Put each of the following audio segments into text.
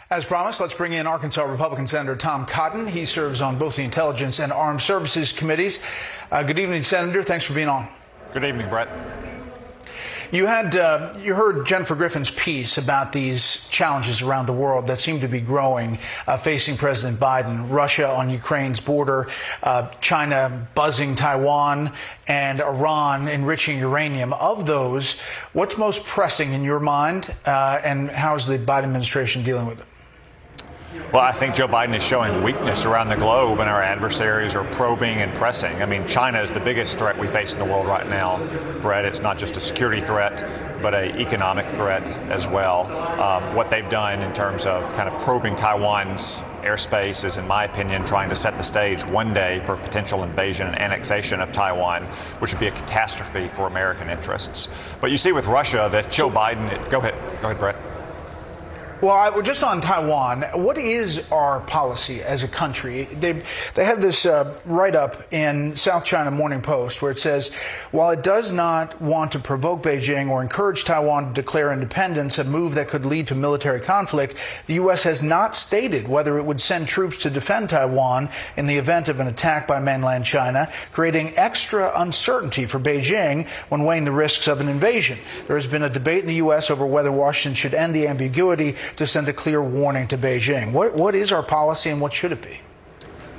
As promised, let's bring in Arkansas Republican Senator Tom Cotton. He serves on both the Intelligence and Armed Services Committees. Good evening, Senator. Thanks for being on. Good evening, Brett. You heard Jennifer Griffin's piece about these challenges around the world that seem to be growing, facing President Biden. Russia on Ukraine's border, China buzzing Taiwan, and Iran enriching uranium. Of those, what's most pressing in your mind, and how is the Biden administration dealing with it? Well, I think Joe Biden is showing weakness around the globe, and our adversaries are probing and pressing. I mean, China is the biggest threat we face in the world right now, Brett. It's not just a security threat, but an economic threat as well. What they've done in terms of kind of probing Taiwan's airspace is, in my opinion, trying to set the stage one day for potential invasion and annexation of Taiwan, which would be a catastrophe for American interests. But you see with Russia that Joe Biden, go ahead, Brett. Well, just on Taiwan, what is our policy as a country? They had this write-up in South China Morning Post where it says, while it does not want to provoke Beijing or encourage Taiwan to declare independence, a move that could lead to military conflict, the U.S. has not stated whether it would send troops to defend Taiwan in the event of an attack by mainland China, creating extra uncertainty for Beijing when weighing the risks of an invasion. There has been a debate in the U.S. over whether Washington should end the ambiguity to send a clear warning to Beijing. What is our policy and what should it be?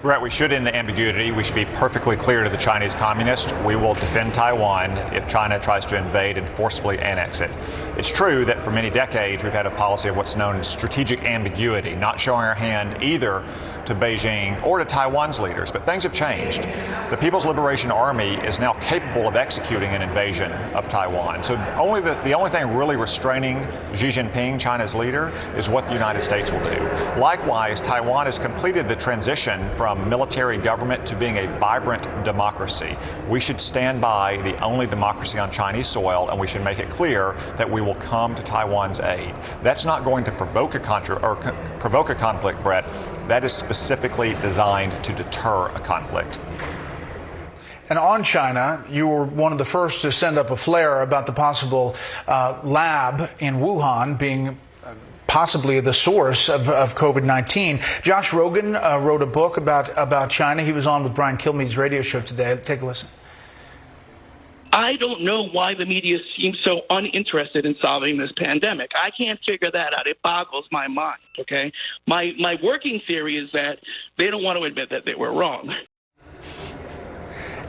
Brett, we should end the ambiguity. We should be perfectly clear to the Chinese communists. We will defend Taiwan if China tries to invade and forcibly annex it. It's true that for many decades we've had a policy of what's known as strategic ambiguity, not showing our hand either to Beijing or to Taiwan's leaders. But things have changed. The People's Liberation Army is now capable of executing an invasion of Taiwan. So the only thing really restraining Xi Jinping, China's leader, is what the United States will do. Likewise, Taiwan has completed the transition from military government to being a vibrant democracy. We should stand by the only democracy on Chinese soil, and we should make it clear that we will come to Taiwan's aid. That's not going to provoke a conflict, Brett. That is specifically designed to deter a conflict. And on China, you were one of the first to send up a flare about the possible lab in Wuhan being possibly the source of COVID-19. Josh Rogan wrote a book about China. He was on with Brian Kilmeade's radio show today. Take a listen. I don't know why the media seems so uninterested in solving this pandemic. I can't figure that out. It boggles my mind, okay? My working theory is that they don't want to admit that they were wrong.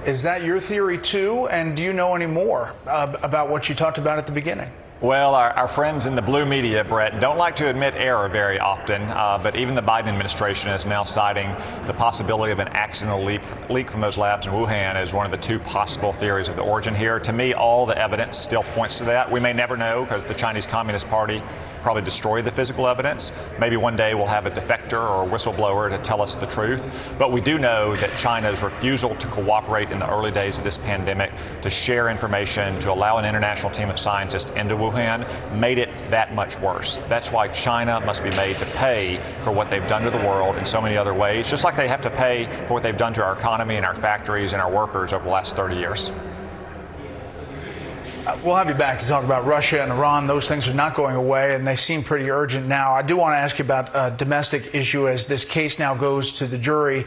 Is that your theory, too? And do you know any more about what you talked about at the beginning? Well, our friends in the blue media, Brett, don't like to admit error very often, but even the Biden administration is now citing the possibility of an accidental leak from those labs in Wuhan as one of the two possible theories of the origin here. To me, all the evidence still points to that. We may never know because the Chinese Communist Party probably destroyed the physical evidence. Maybe one day we'll have a defector or a whistleblower to tell us the truth. But we do know that China's refusal to cooperate in the early days of this pandemic, to share information, to allow an international team of scientists into Wuhan, made it that much worse. That's why China must be made to pay for what they've done to the world in so many other ways, just like they have to pay for what they've done to our economy and our factories and our workers over the last 30 years. We'll have you back to talk about Russia and Iran. Those things are not going away, and they seem pretty urgent now. I do want to ask you about a domestic issue as this case now goes to the jury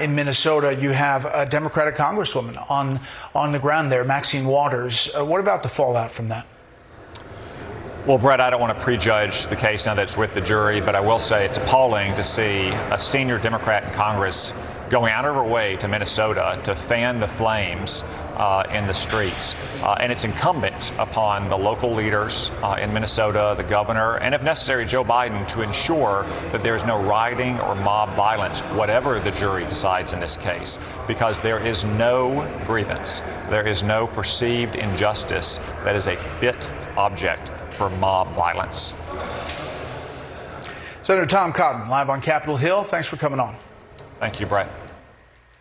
in Minnesota. You have a Democratic Congresswoman on the ground there, Maxine Waters. What about the fallout from that? Well, Brett, I don't want to prejudge the case now that it's with the jury, but I will say it's appalling to see a senior Democrat in Congress going out of her way to Minnesota to fan the flames in the streets. And it's incumbent upon the local leaders in Minnesota, the governor, and if necessary, Joe Biden, to ensure that there is no rioting or mob violence, whatever the jury decides in this case, because there is no grievance, there is no perceived injustice that is a fit object for mob violence. Senator Tom Cotton, live on Capitol Hill. Thanks for coming on. Thank you, Brett.